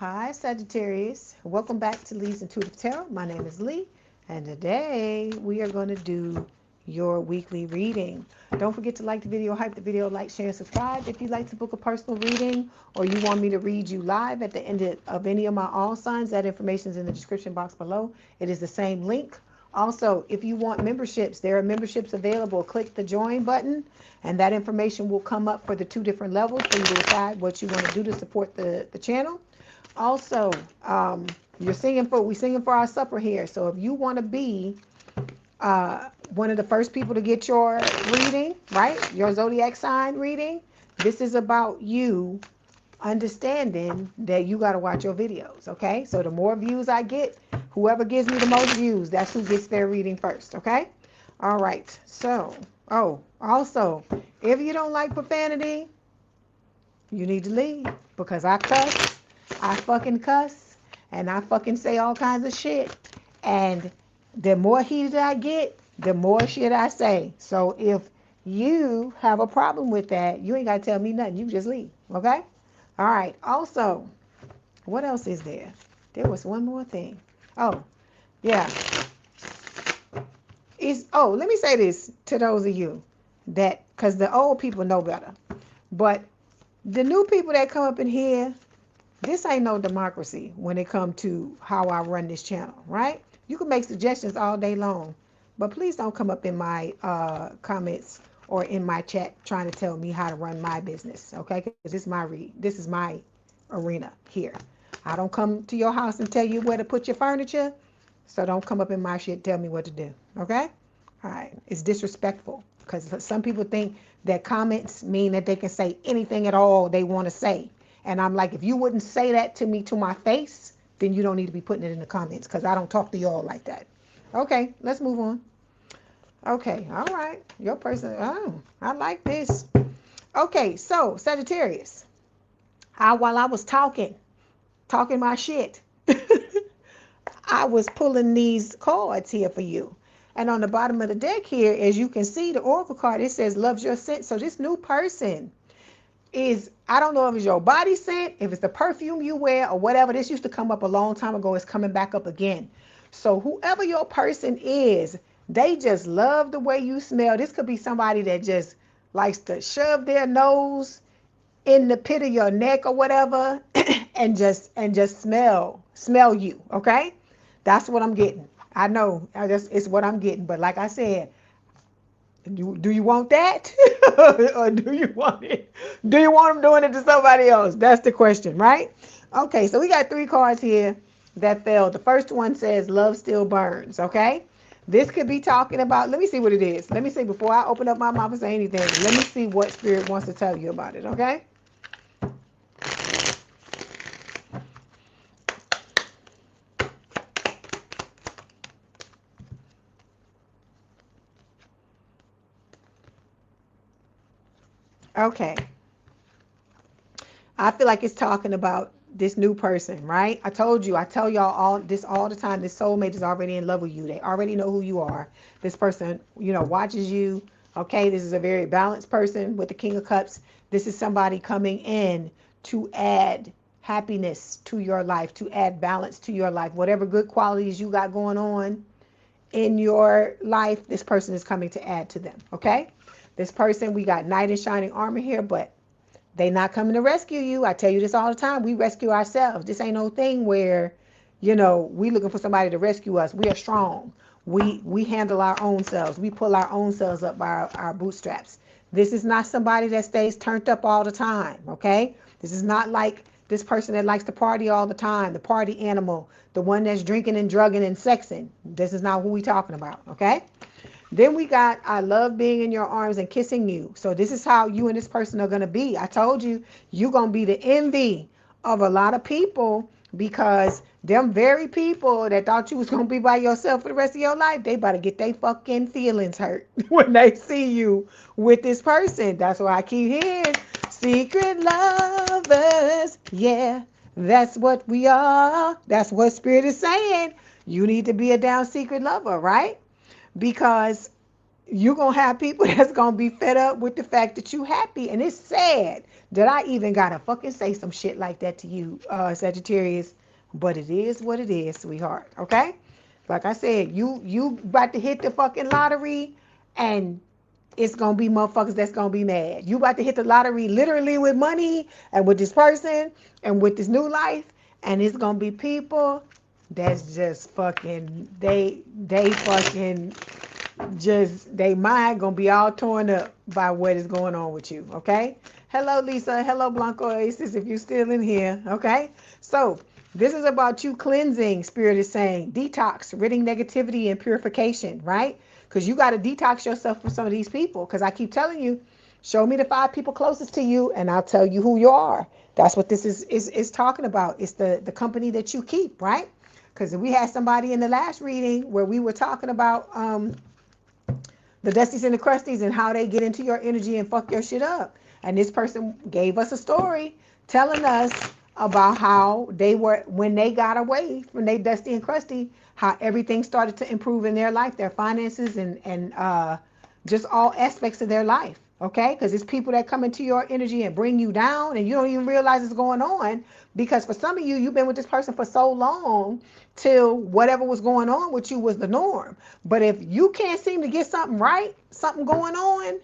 Hi, Sagittarius. Welcome back to Leigh's Intuitive Tarot. My name is Leigh, and today we are going to do your weekly reading. Don't forget to like the video, hype the video, like, share, and subscribe. If you'd like to book a personal reading or you want me to read you live at the end of any of my all signs, that information is in the description box below. It is the same link. Also, if you want memberships, there are memberships available. Click the join button, and that information will come up for the 2 different levels for you to decide what you want to do to support the channel. Also, we singing for our supper here. So if you want to be one of the first people to get your reading, right? Your zodiac sign reading. This is about you understanding that you got to watch your videos, okay? So the more views I get, whoever gives me the most views, that's who gets their reading first, okay? All right. So, also, if you don't like profanity, you need to leave, because I cuss. I fucking cuss, and I fucking say all kinds of shit. And the more heated I get, the more shit I say. So if you have a problem with that, you ain't got to tell me nothing. You just leave, okay? All right. Also, what else is there? There was one more thing. Oh, yeah. Let me say this to those of you that, because the old people know better. But the new people that come up in here, this ain't no democracy when it comes to how I run this channel, right? You can make suggestions all day long, but please don't come up in my comments or in my chat trying to tell me how to run my business, okay? Because this is my arena here. I don't come to your house and tell you where to put your furniture, so don't come up in my shit and tell me what to do, okay? All right, it's disrespectful, because some people think that comments mean that they can say anything at all they want to say. And I'm like, if you wouldn't say that to me to my face, then you don't need to be putting it in the comments, because I don't talk to y'all like that. Okay, let's move on. Okay, all right. Your person, I like this. Okay, so Sagittarius, while I was talking my shit, I was pulling these cards here for you. And on the bottom of the deck here, as you can see, the Oracle card, it says loves your scent. So this new person is, I don't know if it's your body scent, if it's the perfume you wear or whatever. This used to come up a long time ago. It's coming back up again. So whoever your person is, they just love the way you smell. This could be somebody that just likes to shove their nose in the pit of your neck or whatever and just smell you, okay? That's what I'm getting. I know, it's what I'm getting. But like I said, do you want that? Or do you want it? Do you want them doing it to somebody else? That's the question, right? Okay, so we got 3 cards here that fell. The first one says love still burns, okay? This could be talking about, let me see what it is. Let me see, before I open up my mouth and say anything, let me see what Spirit wants to tell you about it, okay? Okay. I feel like it's talking about this new person, right? I tell y'all all this all the time. This soulmate is already in love with you. They already know who you are. This person, watches you. Okay, this is a very balanced person with the King of Cups. This is somebody coming in to add happiness to your life, to add balance to your life. Whatever good qualities you got going on in your life, this person is coming to add to them, okay? This person, we got knight in shining armor here, but they not coming to rescue you. I tell you this all the time. We rescue ourselves. This ain't no thing where, we looking for somebody to rescue us. We are strong. We handle our own selves. We pull our own selves up by our bootstraps. This is not somebody that stays turned up all the time, okay? This is not like this person that likes to party all the time, the party animal, the one that's drinking and drugging and sexing. This is not who we talking about, okay? Then we got, I love being in your arms and kissing you. So this is how you and this person are going to be. I told you, you're going to be the envy of a lot of people, because them very people that thought you was going to be by yourself for the rest of your life, they about to get their fucking feelings hurt when they see you with this person. That's why I keep hearing secret lovers. Yeah, that's what we are. That's what Spirit is saying. You need to be a down secret lover, right? Because you're going to have people that's going to be fed up with the fact that you happy. And it's sad that I even got to fucking say some shit like that to you, Sagittarius. But it is what it is, sweetheart. Okay? Like I said, you about to hit the fucking lottery, and it's gonna be motherfuckers that's gonna be mad. You about to hit the lottery literally with money and with this person and with this new life, and it's gonna be people that's just fucking they fucking just they mind gonna be all torn up by what is going on with you. Okay. Hello Lisa, hello Blanco Aces, if you're still in here. Okay, so this is about you cleansing. Spirit is saying detox, ridding negativity and purification, right? Because you got to detox yourself from some of these people. Because I keep telling you, show me the 5 people closest to you and I'll tell you who you are. That's what this is talking about. It's the company that you keep, right? Because we had somebody in the last reading where we were talking about the Dusties and the Crusties and how they get into your energy and fuck your shit up. And this person gave us a story telling us about how they were, when they got away from they Dusty and Crusty, how everything started to improve in their life, their finances, and just all aspects of their life. Okay, because it's people that come into your energy and bring you down, and you don't even realize it's going on. Because for some of you, you've been with this person for so long till whatever was going on with you was the norm. But if you can't seem to get something right, something going on,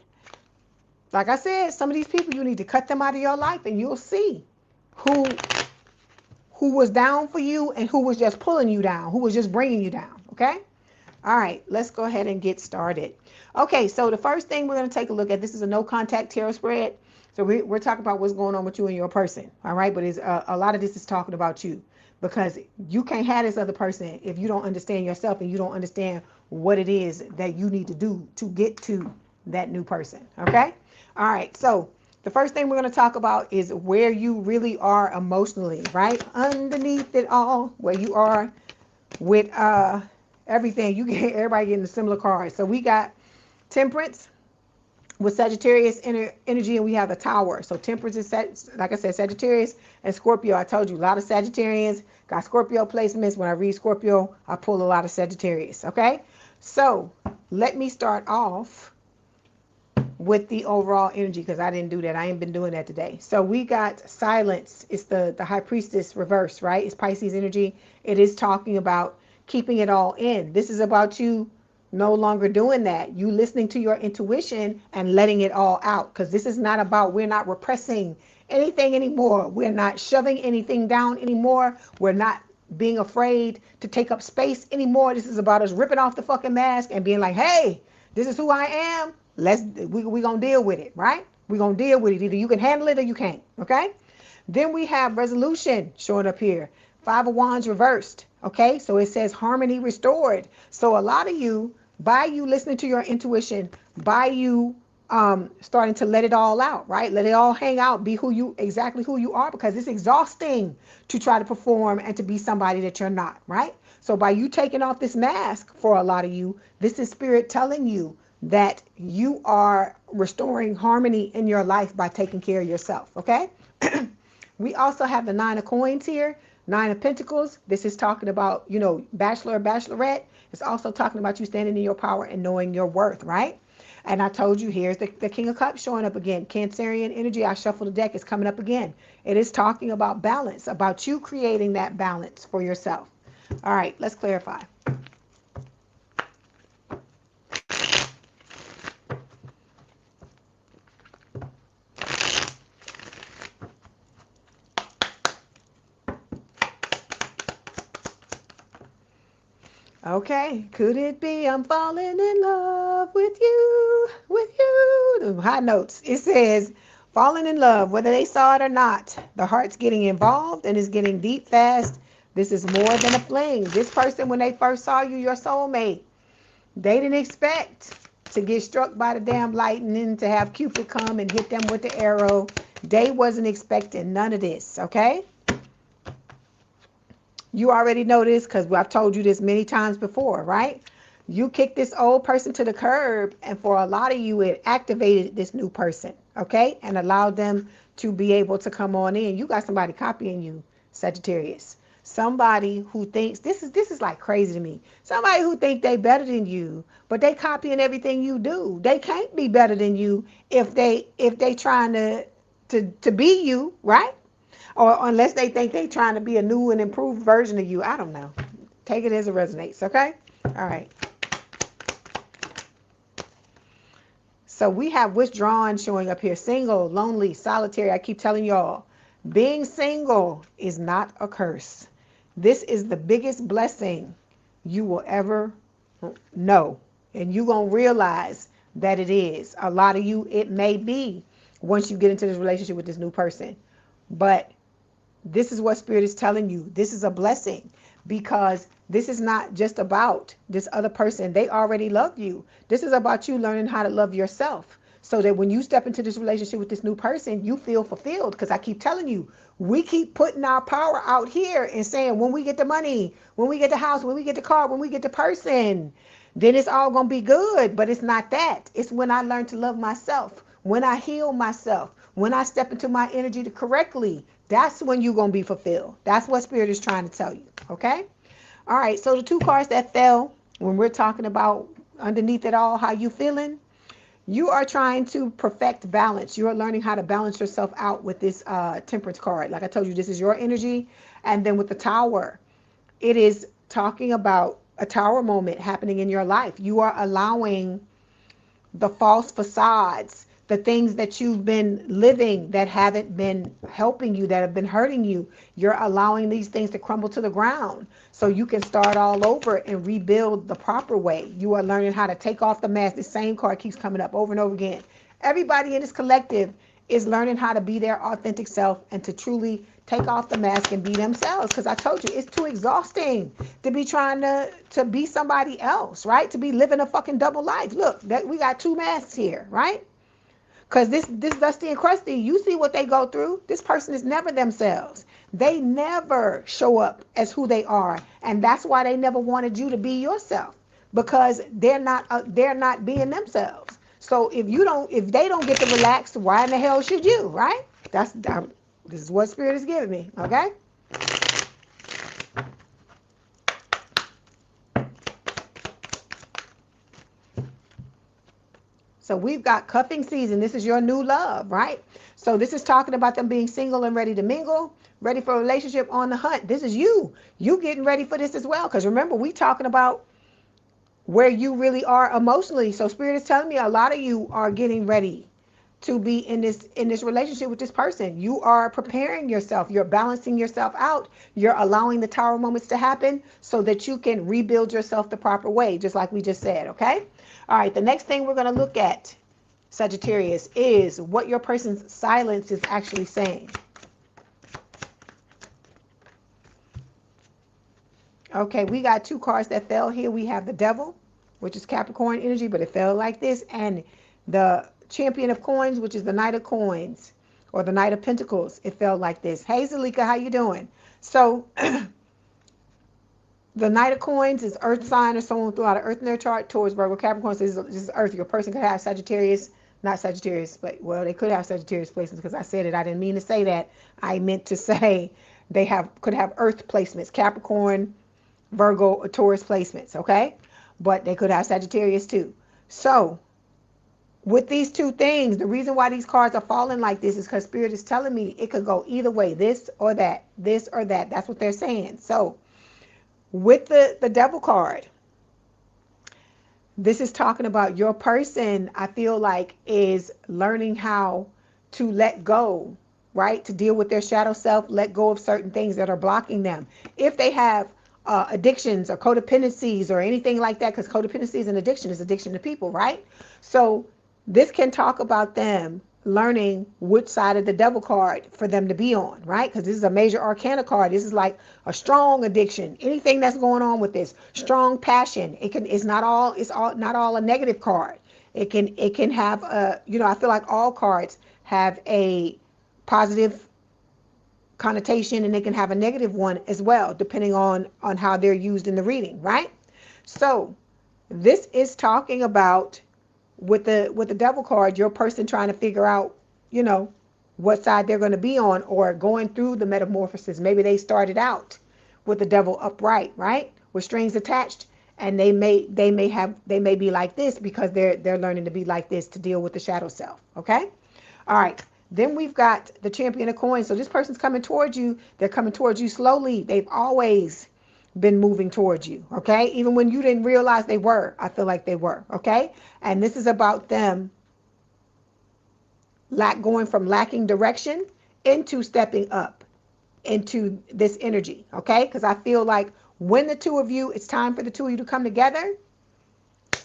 like I said, some of these people, you need to cut them out of your life, and you'll see who was down for you and who was just pulling you down, who was just bringing you down. Okay. All right, let's go ahead and get started. Okay, so the first thing we're going to take a look at, this is a no contact tarot spread. So we're talking about what's going on with you and your person. All right, but it's a lot of this is talking about you, because you can't have this other person if you don't understand yourself and you don't understand what it is that you need to do to get to that new person. Okay. All right, so the first thing we're going to talk about is where you really are emotionally, right? Underneath it all, where you are with everything. You get everybody getting a similar card. So we got Temperance with Sagittarius energy, and we have the Tower. So Temperance is, like I said, Sagittarius and Scorpio. I told you, a lot of Sagittarians got Scorpio placements. When I read Scorpio, I pull a lot of Sagittarius. Okay, so let me start off with the overall energy, because I didn't do that. I ain't been doing that today. So we got Silence. It's the High Priestess reverse, right? It's Pisces energy. It is talking about keeping it all in. This is about you no longer doing that. You listening to your intuition and letting it all out, because this is not about, we're not repressing anything anymore. We're not shoving anything down anymore. We're not being afraid to take up space anymore. This is about us ripping off the fucking mask and being like, hey, this is who I am. We gonna deal with it, right? We gonna deal with it. Either you can handle it or you can't. Okay. Then we have Resolution showing up here. 5 of Wands reversed. Okay, so it says harmony restored. So a lot of you, by you listening to your intuition, by you starting to let it all out, right? Let it all hang out. Be exactly who you are, because it's exhausting to try to perform and to be somebody that you're not, right? So by you taking off this mask, for a lot of you, this is Spirit telling you that you are restoring harmony in your life by taking care of yourself. Okay. We also have the 9 of Coins here, 9 of Pentacles. This is talking about, bachelor or bachelorette. It's also talking about you standing in your power and knowing your worth, right? And I told you, here's the King of Cups showing up again. Cancerian energy. I shuffled the deck. It's coming up again. It is talking about balance, about you creating that balance for yourself. All right, let's clarify. Okay, could it be I'm falling in love with you, The high notes. It says, falling in love, whether they saw it or not. The heart's getting involved and it's getting deep fast. This is more than a fling. This person, when they first saw you, your soulmate, they didn't expect to get struck by the damn lightning, to have Cupid come and hit them with the arrow. They wasn't expecting none of this, okay? You already know this, because I've told you this many times before, right? You kicked this old person to the curb, and for a lot of you, it activated this new person, okay? And allowed them to be able to come on in. You got somebody copying you, Sagittarius. somebody who thinks this is like crazy to me. Somebody who think they better than you, but they copying everything you do. They can't be better than you if they trying to be you, right? Or unless they think they trying to be a new and improved version of you. I don't know. Take it as it resonates, okay? All right. So we have withdrawn showing up here. Single, lonely, solitary. I keep telling y'all, being single is not a curse. This is the biggest blessing you will ever know. And you're going to realize that it is. A lot of you, it may be once you get into this relationship with this new person. But this is what Spirit is telling you. This is a blessing because this is not just about this other person. They already love you. This is about you learning how to love yourself so that when you step into this relationship with this new person, you feel fulfilled. Because I keep telling you, we keep putting our power out here and saying, when we get the money, when we get the house, when we get the car, when we get the person, then it's all going to be good. But it's not that. It's when I learn to love myself, when I heal myself, when I step into my energy to correctly, that's when you're going to be fulfilled. That's what Spirit is trying to tell you. Okay? All right. So the two cards that fell when we're talking about underneath it all, how you feeling? You are trying to perfect balance. You are learning how to balance yourself out with this Temperance card. Like I told you, this is your energy. And then with the Tower, it is talking about a Tower moment happening in your life. You are allowing the false facades, the things that you've been living that haven't been helping you, that have been hurting you. You're allowing these things to crumble to the ground so you can start all over and rebuild the proper way. You are learning how to take off the mask. The same card keeps coming up over and over again. Everybody in this collective is learning how to be their authentic self and to truly take off the mask and be themselves. Because I told you, it's too exhausting to be trying to be somebody else, right? To be living a fucking double life. Look, that we got two masks here, right? Because this Dusty and Krusty, you see what they go through. This person is never themselves. They never show up as who they are. And that's why they never wanted you to be yourself. Because they're not being themselves. So if they don't get to relax, why in the hell should you, right? This is what Spirit is giving me, okay? So we've got cuffing season. This is your new love, right? So this is talking about them being single and ready to mingle, ready for a relationship, on the hunt. This is you. You getting ready for this as well. Because remember, we talking about where you really are emotionally. So Spirit is telling me a lot of you are getting ready to be in this relationship with this person. You are preparing yourself. You're balancing yourself out. You're allowing the Tower moments to happen so that you can rebuild yourself the proper way, just like we just said, okay? All right, the next thing we're going to look at, Sagittarius, is what your person's silence is actually saying. Okay, we got two cards that fell here. We have the Devil, which is Capricorn energy, but it fell like this, and the Champion of Coins, which is the Knight of Coins, or the Knight of Pentacles. It fell like this. Hey, Zalika, how you doing? So the Knight of Coins is Earth sign, or someone threw out of Earth in their chart. Towards Virgo, Capricorn, so this is Earth. Your person could have Sagittarius, not Sagittarius, but, well, they could have Sagittarius placements because I said it. I didn't mean to say that. I meant to say they could have Earth placements, Capricorn, Virgo, or Taurus placements, okay? But they could have Sagittarius too. So with these two things, the reason why these cards are falling like this is because Spirit is telling me it could go either way, this or that, this or that. That's what they're saying. So with the Devil card, this is talking about your person, I feel like, is learning how to let go, right? To deal with their shadow self, let go of certain things that are blocking them. If they have addictions or codependencies or anything like that, because codependency is an addiction, is addiction to people, right? So this can talk about them learning which side of the Devil card for them to be on, right? Because this is a major arcana card. This is like a strong addiction. Anything that's going on with this strong passion, it's not all a negative card. It can have a, I feel like all cards have a positive connotation and they can have a negative one as well, depending on how they're used in the reading, right? So this is talking about with the Devil card, your person trying to figure out, what side they're going to be on, or going through the metamorphosis. Maybe they started out with the devil upright, right? With strings attached. And they may be like this because they're learning to be like this to deal with the shadow self. Okay? All right. Then we've got the Champion of Coins. So this person's coming towards you. They're coming towards you slowly. They've always been moving towards you. Okay? Even when you didn't realize they were, I feel like they were. Okay? And this is about them going from lacking direction into stepping up into this energy. Okay? Because I feel like when the two of you, it's time for the two of you to come together.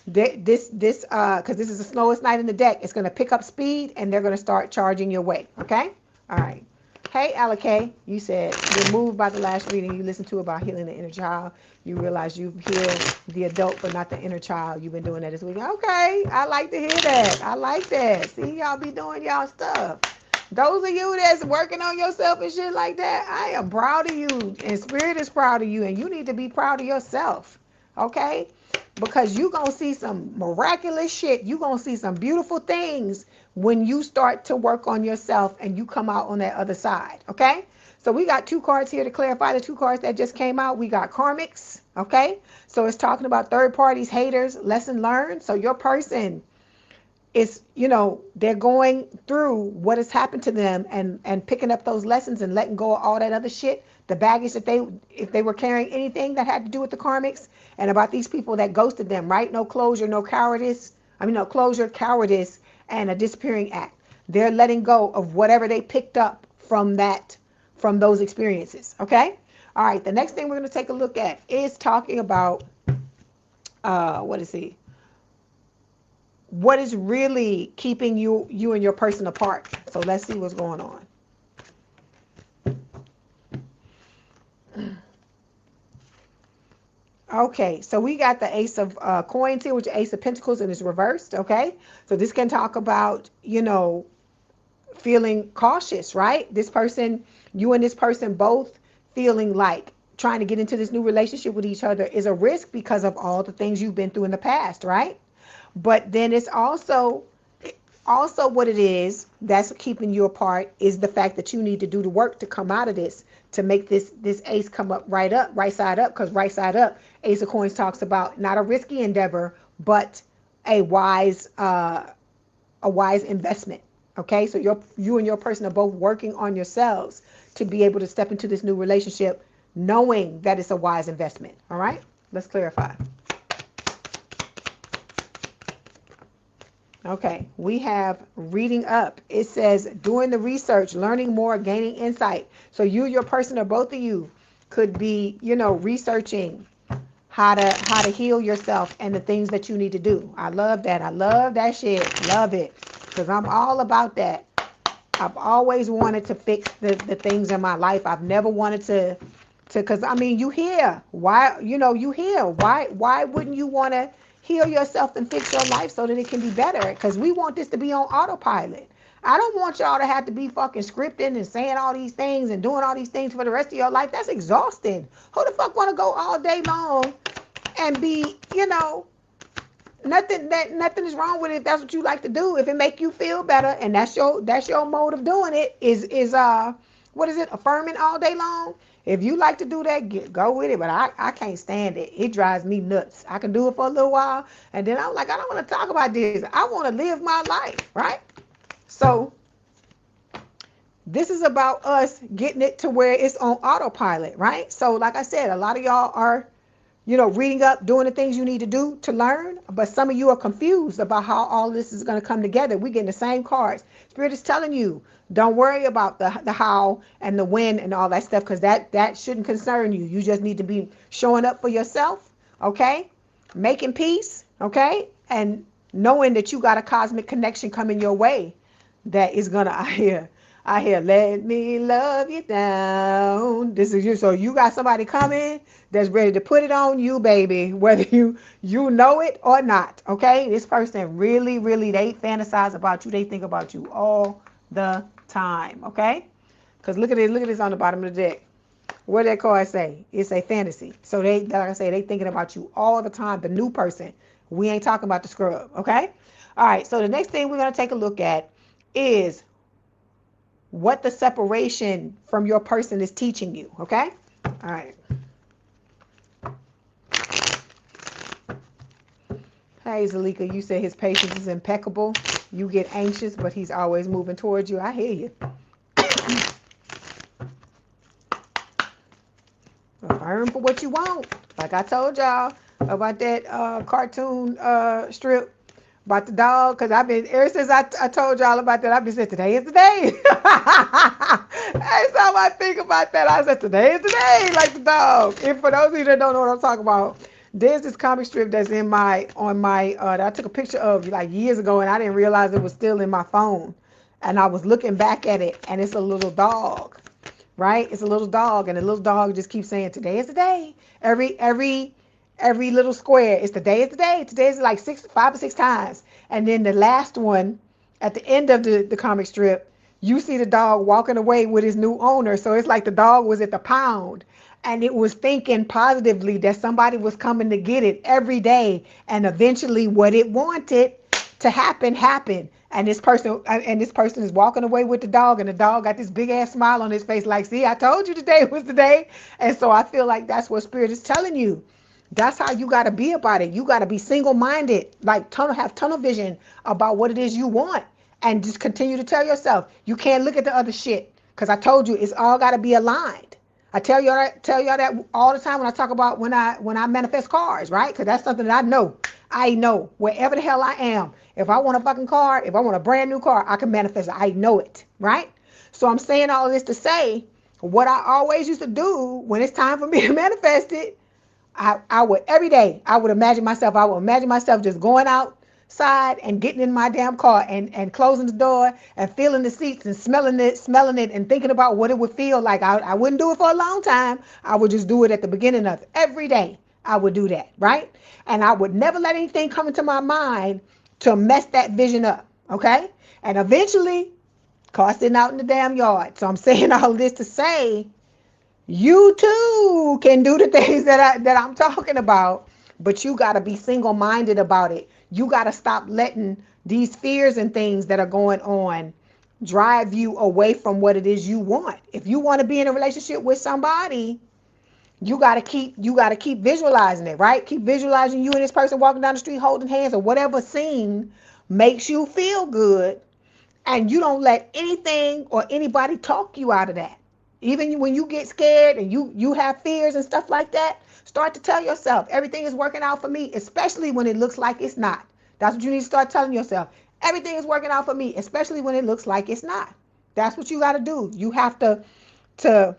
Because this is the slowest night in the deck, it's going to pick up speed and they're going to start charging your way. Okay? All right. Hey, Alake, you said you're moved by the last reading you listened to about healing the inner child. You realize you've healed the adult, but not the inner child. You've been doing that this week. Okay, I like to hear that. I like that. See, y'all be doing y'all stuff. Those of you that's working on yourself and shit like that, I am proud of you, and Spirit is proud of you, and you need to be proud of yourself. Okay? Because you're going to see some miraculous shit. You're going to see some beautiful things when you start to work on yourself and you come out on that other side. Okay? So we got two cards here to clarify the two cards that just came out. We got karmics. Okay? So it's talking about third parties, haters, lesson learned. So your person is, they're going through what has happened to them and picking up those lessons and letting go of all that other shit. The baggage that if they were carrying anything that had to do with the karmics, and about these people that ghosted them, right? No closure, no cowardice. No closure, cowardice, and a disappearing act. They're letting go of whatever they picked up from those experiences. Okay? All right. The next thing we're going to take a look at is talking about what is really keeping you and your person apart. So let's see what's going on. Okay, so we got the Ace of Coins here, which is Ace of Pentacles, and it's reversed. Okay, so this can talk about, feeling cautious, right? This person, you and this person both feeling like trying to get into this new relationship with each other is a risk because of all the things you've been through in the past, right? But then it's also what it is that's keeping you apart is the fact that you need to do the work to come out of this, to make this ace come up right side up, because right side up, Ace of Coins talks about not a risky endeavor, but a wise investment. Okay, so you and your person are both working on yourselves to be able to step into this new relationship knowing that it's a wise investment. All right, let's clarify. Okay, we have reading up. It says doing the research, learning more, gaining insight. So you, your person, or both of you could be, researching how to heal yourself and the things that you need to do. I love that. I love that shit. Love it. Because I'm all about that. I've always wanted to fix the things in my life. I've never wanted to because you hear why, you hear why wouldn't you want to heal yourself and fix your life so that it can be better? Because we want this to be on autopilot. I don't want y'all to have to be fucking scripting and saying all these things and doing all these things for the rest of your life. That's exhausting. Who the fuck want to go all day long and be, nothing is wrong with it if that's what you like to do. If it make you feel better and that's your mode of doing it is what is it, affirming all day long? If you like to do that, go with it. But I can't stand it. It drives me nuts. I can do it for a little while, and then I'm like, I don't want to talk about this. I want to live my life, right? So this is about us getting it to where it's on autopilot, right? So like I said, a lot of y'all are, reading up, doing the things you need to do to learn, but some of you are confused about how all this is going to come together. We're getting the same cards. Spirit is telling you, don't worry about the how and the when and all that stuff, because that shouldn't concern you. You just need to be showing up for yourself, okay? Making peace, okay? And knowing that you got a cosmic connection coming your way that is going to, I hear, let me love you down. This is you. So you got somebody coming that's ready to put it on you, baby, whether you know it or not, okay? This person really, really, they fantasize about you. They think about you all the time, okay? Because look at this on the bottom of the deck. What did that card say? It's a fantasy. So like I say, they thinking about you all the time, the new person. We ain't talking about the scrub, okay? All right, so the next thing we're going to take a look at is what the separation from your person is teaching you, okay? All right. Hey, Zalika, you said his patience is impeccable. You get anxious, but he's always moving towards you. I hear you. Affirm for what you want. Like I told y'all about that cartoon strip about the dog, because I've been, ever since I told y'all about that, I've been saying, today is the day. Every time I think about that, I said, today is the day, like the dog. And for those of you that don't know what I'm talking about, there's this comic strip that's on my, that I took a picture of like years ago, and I didn't realize it was still in my phone. And I was looking back at it, and it's a little dog, right? It's a little dog, and the little dog just keeps saying, today is the day. Every little square, it's today is the day. Today is like 5 or 6 times. And then the last one, at the end of the comic strip, you see the dog walking away with his new owner. So it's like the dog was at the pound, and it was thinking positively that somebody was coming to get it every day. And eventually what it wanted to happen happened. And this person is walking away with the dog, and the dog got this big ass smile on his face like, see, I told you today was the day. And so I feel like that's what Spirit is telling you. That's how you got to be about it. You got to be single-minded, like have tunnel vision about what it is you want, and just continue to tell yourself you can't look at the other shit, because I told you it's all got to be aligned. I tell y'all that all the time when I talk about when I manifest cars, right? Because that's something that I know. I know wherever the hell I am. If I want a fucking car, if I want a brand new car, I can manifest it. I know it, right? So I'm saying all this to say what I always used to do when it's time for me to manifest it. I would every day, I would imagine myself just going outside and getting in my damn car and closing the door and feeling the seats and smelling it and thinking about what it would feel like. I wouldn't do it for a long time. I would just do it at the beginning of it. Every day I would do that, right? And I would never let anything come into my mind to mess that vision up, okay? And eventually, car sitting out in the damn yard. So I'm saying all this to say, you too can do the things that I'm talking about, but you got to be single-minded about it. You got to stop letting these fears and things that are going on drive you away from what it is you want. If you want to be in a relationship with somebody, you got to keep visualizing it, right? Keep visualizing you and this person walking down the street holding hands, or whatever scene makes you feel good, and you don't let anything or anybody talk you out of that. Even when you get scared and you have fears and stuff like that, start to tell yourself everything is working out for me, especially when it looks like it's not. That's what you need to start telling yourself. Everything is working out for me, especially when it looks like it's not. That's what you got to do. You have to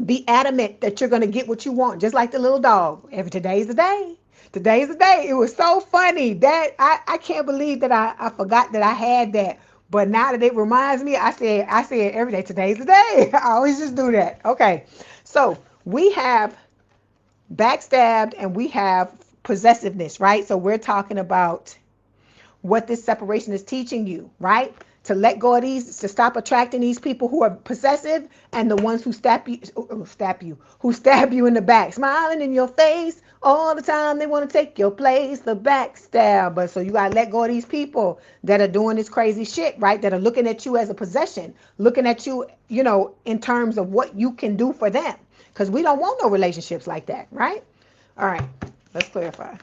be adamant that you're going to get what you want, just like the little dog. Today's the day. Today's the day. It was so funny that I can't believe that I forgot that I had that. But now that it reminds me, I say it every day. Today's the day. I always just do that. Okay. So we have backstabbed and we have possessiveness, right? So we're talking about what this separation is teaching you, right? To let go of these, to stop attracting these people who are possessive and the ones who stab you in the back, smiling in your face all the time. They want to take your place, the backstabber. So you got to let go of these people that are doing this crazy shit, right? That are looking at you as a possession, looking at you, in terms of what you can do for them. Because we don't want no relationships like that, right? All right, let's clarify.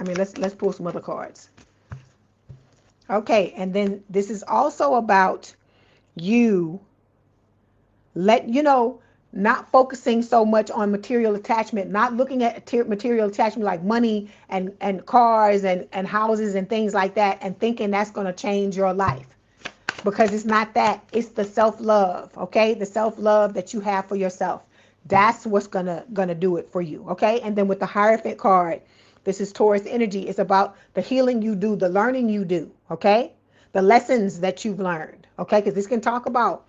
Let's pull some other cards. Okay, and then this is also about you not focusing so much on material attachment, not looking at material attachment like money and cars and houses and things like that, and thinking that's going to change your life. Because it's not that. It's the self-love, okay? The self-love that you have for yourself. That's what's gonna do it for you, okay? And then with the Hierophant card, this is Taurus energy. It's about the healing you do, the learning you do, okay? The lessons that you've learned, okay? Because this can talk about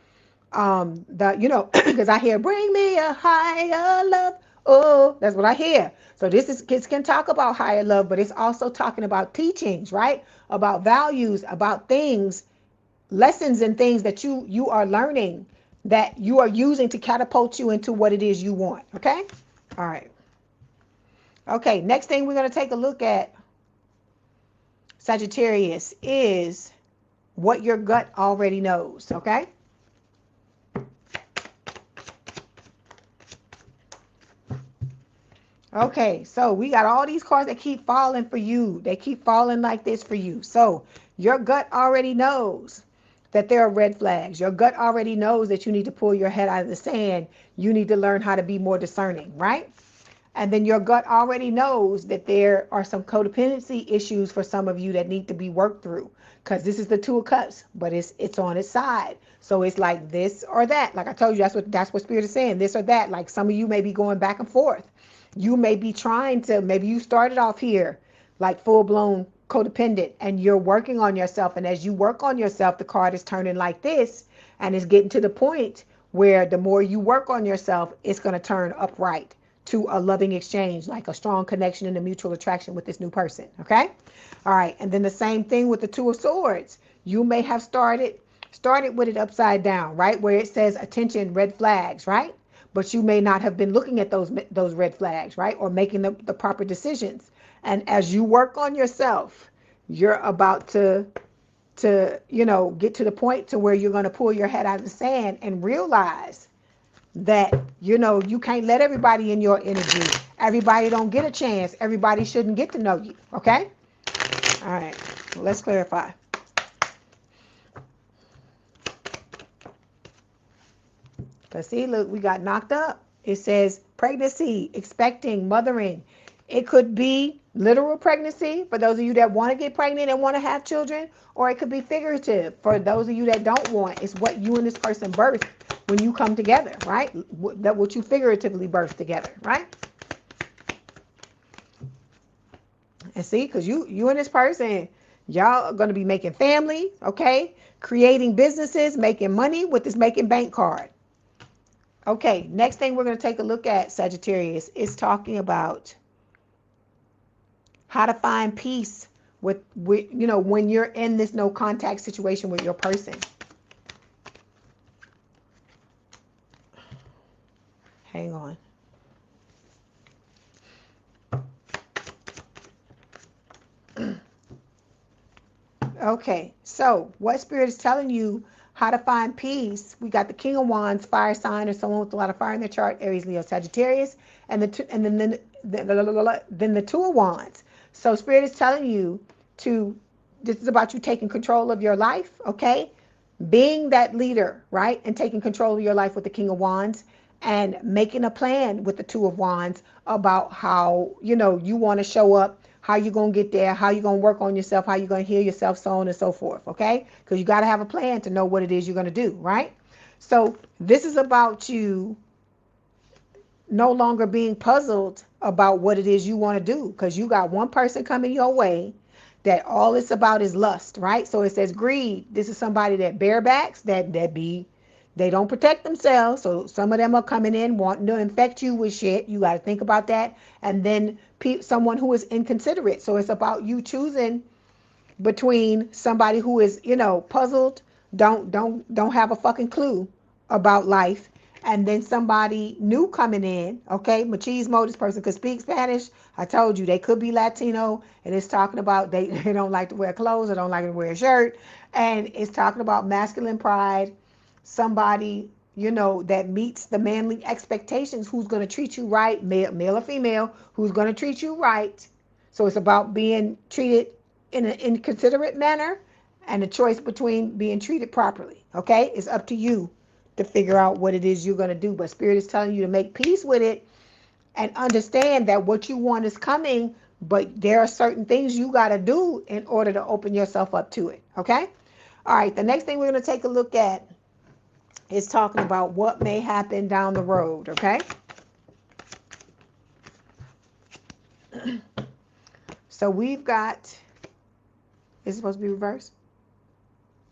because I hear, bring me a higher love. Oh, that's what I hear. So this can talk about higher love, but it's also talking about teachings, right? About values, about things, lessons and things that you are learning, that you are using to catapult you into what it is you want, okay? All right. Okay, next thing we're going to take a look at, Sagittarius, is what your gut already knows, okay? Okay, so we got all these cards that keep falling for you. They keep falling like this for you. So your gut already knows that there are red flags. Your gut already knows that you need to pull your head out of the sand. You need to learn how to be more discerning, right? And then your gut already knows that there are some codependency issues for some of you that need to be worked through. Because this is the Two of Cups, but it's on its side. So it's like this or that. Like I told you, that's what Spirit is saying, this or that. Like some of you may be going back and forth. You may be trying to, maybe you started off here like full-blown codependent and you're working on yourself. And as you work on yourself, the card is turning like this and it's getting to the point where the more you work on yourself, it's going to turn upright to a loving exchange, like a strong connection and a mutual attraction with this new person. Okay. All right. And then the same thing with the Two of Swords. You may have started with it upside down, right? Where it says attention, red flags, right? But you may not have been looking at those red flags, right? Or making the proper decisions. And as you work on yourself, you're about to get to the point to where you're going to pull your head out of the sand and realize that you can't let everybody in your energy. Everybody don't get a chance. Everybody shouldn't get to know you. Okay. All right, let's clarify. Because see, look, we got knocked up. It says pregnancy, expecting, mothering. It could be literal pregnancy for those of you that want to get pregnant and want to have children, or it could be figurative for those of you that don't want. It's what you and this person birth when you come together, right? That what you figuratively birth together, right? And see, because you and this person, y'all are going to be making family, okay? Creating businesses, making money with this making bank card. Okay, next thing we're going to take a look at, Sagittarius, is talking about how to find peace with when you're in this no contact situation with your person. Hang on. Okay, so what Spirit is telling you how to find peace. We got the King of Wands, fire sign, or someone with a lot of fire in their chart, Aries, Leo, Sagittarius, and then the Two of Wands. So Spirit is telling you this is about you taking control of your life, okay? Being that leader, right? And taking control of your life with the King of Wands and making a plan with the Two of Wands about how, you want to show up, how you're going to get there, how you're going to work on yourself, how you're going to heal yourself, so on and so forth, okay? Because you got to have a plan to know what it is you're going to do, right? So this is about you no longer being puzzled about what it is you want to do, because you got one person coming your way that all it's about is lust, right? So it says greed. This is somebody that barebacks, they don't protect themselves. So some of them are coming in wanting to infect you with shit. You got to think about that. And then someone who is inconsiderate. So it's about you choosing between somebody who is, puzzled, don't have a fucking clue about life, and then somebody new coming in, okay? Machismo, this person could speak Spanish. I told you they could be Latino, and it's talking about they don't like to wear clothes, they don't like to wear a shirt, and it's talking about masculine pride, somebody, that meets the manly expectations, who's going to treat you right, male or female, who's going to treat you right. So it's about being treated in an inconsiderate manner and a choice between being treated properly, okay? It's up to you to figure out what it is you're going to do. But Spirit is telling you to make peace with it and understand that what you want is coming, but there are certain things you got to do in order to open yourself up to it, okay? All right, the next thing we're going to take a look at is talking about what may happen down the road, okay? So we've got, is it supposed to be reversed?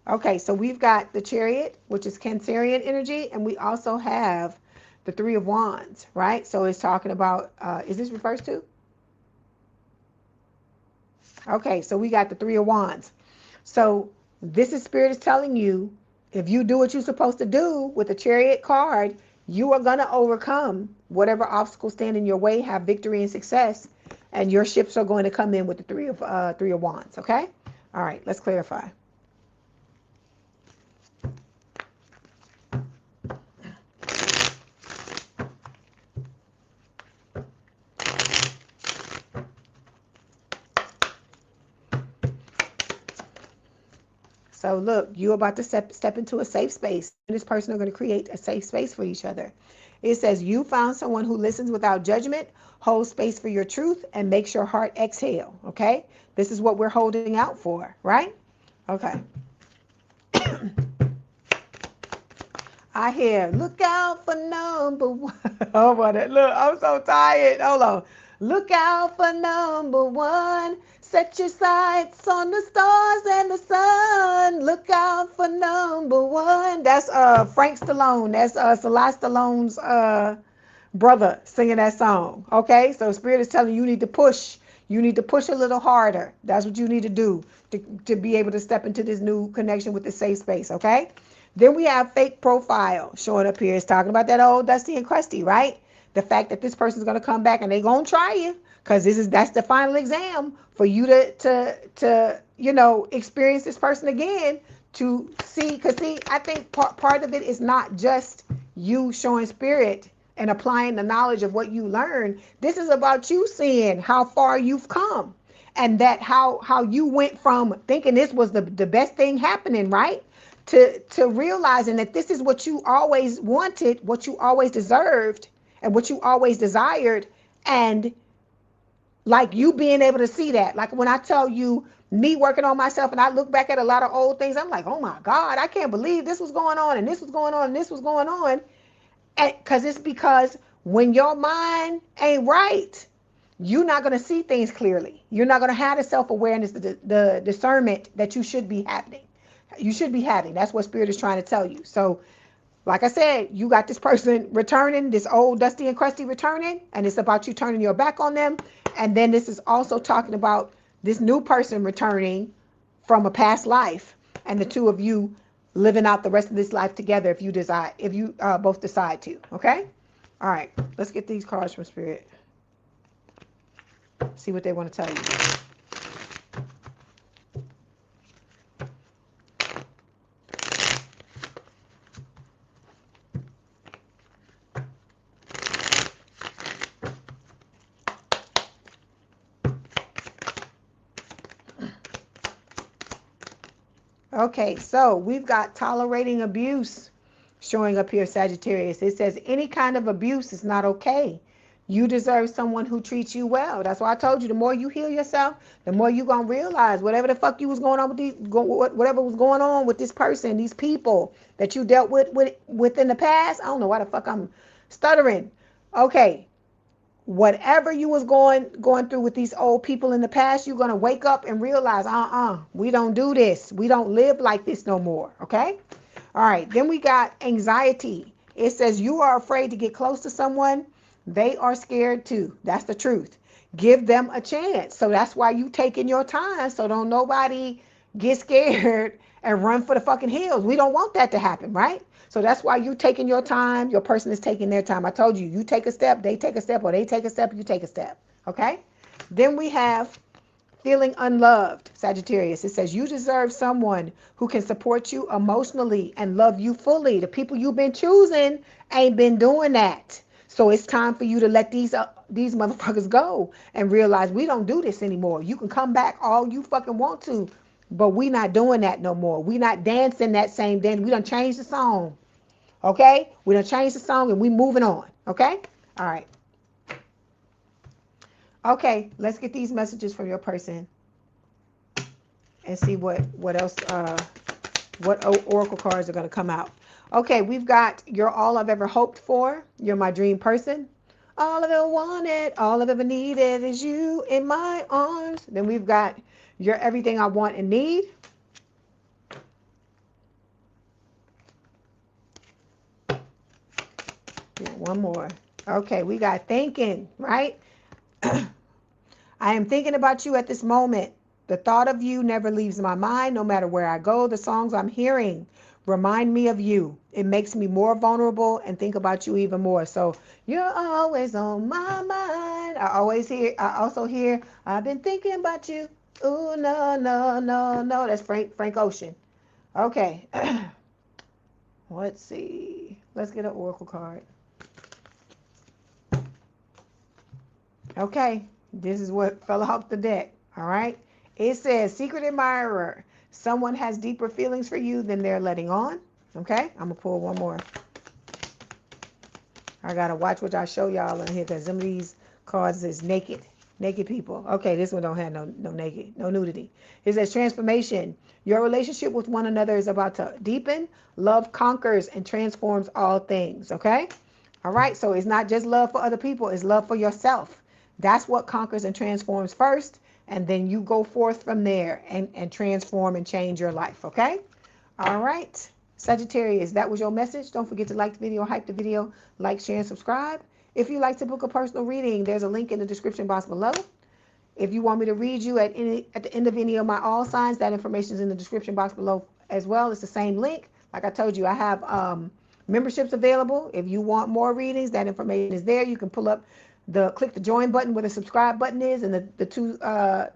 Okay, so we've got the Chariot, which is Cancerian energy, and we also have the Three of Wands, right? So it's talking about, is this reversed too? Okay, so we got the Three of Wands. So this is Spirit is telling you, if you do what you're supposed to do with the Chariot card, you are going to overcome whatever obstacles stand in your way, have victory and success, and your ships are going to come in with the Three of Wands, okay? All right, let's clarify. So look, you're about to step into a safe space. You and this person are going to create a safe space for each other. It says you found someone who listens without judgment, holds space for your truth, and makes your heart exhale. Okay? This is what we're holding out for, right? Okay. I hear, look out for number one. Oh, boy, look, I'm so tired. Hold on. Look out for number one. Set your sights on the stars and the sun. Look out for number one. That's Frank Stallone. That's Celeste Stallone's brother singing that song. Okay, so Spirit is telling you, you need to push. You need to push a little harder. That's what you need to do to be able to step into this new connection with the safe space. Okay. Then we have fake profile showing up here. It's talking about that old Dusty and Crusty, right? The fact that this person's going to come back and they're going to try you because that's the final exam for you to experience this person again to see. Because see, I think part of it is not just you showing spirit and applying the knowledge of what you learned. This is about you seeing how far you've come and that how you went from thinking this was the best thing happening, right? To realizing that this is what you always wanted, what you always deserved, and what you always desired, and like you being able to see that. Like when I tell you, me working on myself, and I look back at a lot of old things, I'm like, oh my God, I can't believe this was going on, and this was going on, and this was going on. Because when your mind ain't right, you're not going to see things clearly. You're not going to have the self-awareness, the discernment that you should be having. You should be having. That's what Spirit is trying to tell you. So, like I said, you got this person returning, this old Dusty and Crusty returning, and it's about you turning your back on them. And then this is also talking about this new person returning from a past life, and the two of you living out the rest of this life together if you both decide to. Okay? All right. Let's get these cards from Spirit. See what they want to tell you. Okay, so we've got tolerating abuse showing up here, Sagittarius. It says any kind of abuse is not okay. You deserve someone who treats you well. That's why I told you, the more you heal yourself, the more you're going to realize whatever the fuck you was going on with whatever was going on with this person, these people that you dealt with in the past. I don't know why the fuck I'm stuttering. Okay. Whatever you was going through with these old people in the past, you're going to wake up and realize, we don't do this. We don't live like this no more. Okay. All right. Then we got anxiety. It says you are afraid to get close to someone. They are scared too. That's the truth. Give them a chance. So that's why you taking your time. So don't nobody get scared and run for the fucking hills. We don't want that to happen, right? So that's why you taking your time. Your person is taking their time. I told you, you take a step, they take a step, or they take a step, you take a step. Okay? Then we have feeling unloved, Sagittarius. It says you deserve someone who can support you emotionally and love you fully. The people you've been choosing ain't been doing that. So it's time for you to let these motherfuckers go and realize we don't do this anymore. You can come back all you fucking want to, but we not doing that no more. We not dancing that same dance. We done changed the song. Okay? We done changed the song and we moving on. Okay? All right. Okay, let's get these messages from your person and see what else, what oracle cards are going to come out. Okay, we've got you're all I've ever hoped for. You're my dream person. All I've ever wanted, all I've ever needed is you in my arms. Then we've got you're everything I want and need. Yeah, one more. Okay, we got thinking, right? I am thinking about you at this moment. The thought of you never leaves my mind, no matter where I go. The songs I'm hearing remind me of you. It makes me more vulnerable and think about you even more. So you're always on my mind. I also hear, I've been thinking about you. Ooh, no, no, no, no. That's Frank Ocean. Okay. Let's see. Let's get an oracle card. Okay. This is what fell off the deck. All right. It says, secret admirer. Someone has deeper feelings for you than they're letting on. Okay, I'm gonna pull one more. I gotta watch what I show y'all in here, because some of these cards is naked people. Okay, this one don't have no naked, no nudity. It says transformation. Your relationship with one another is about to deepen. Love conquers and transforms all things. Okay, all right. So it's not just love for other people; it's love for yourself. That's what conquers and transforms first, and then you go forth from there and transform and change your life. Okay, all right. Sagittarius, that was your message. Don't forget to like the video, hype the video, like, share, and subscribe. If you'd like to book a personal reading, there's a link in the description box below. If you want me to read you at the end of any of my all signs, that information is in the description box below as well. It's the same link. Like I told you, I have memberships available. If you want more readings, that information is there. You can click the join button where the subscribe button is, and the two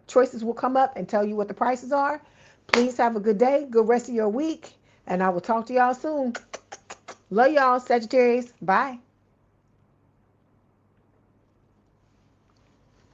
choices will come up and tell you what the prices are. Please have a good day, good rest of your week, and I will talk to y'all soon. Love y'all, Sagittarius. Bye.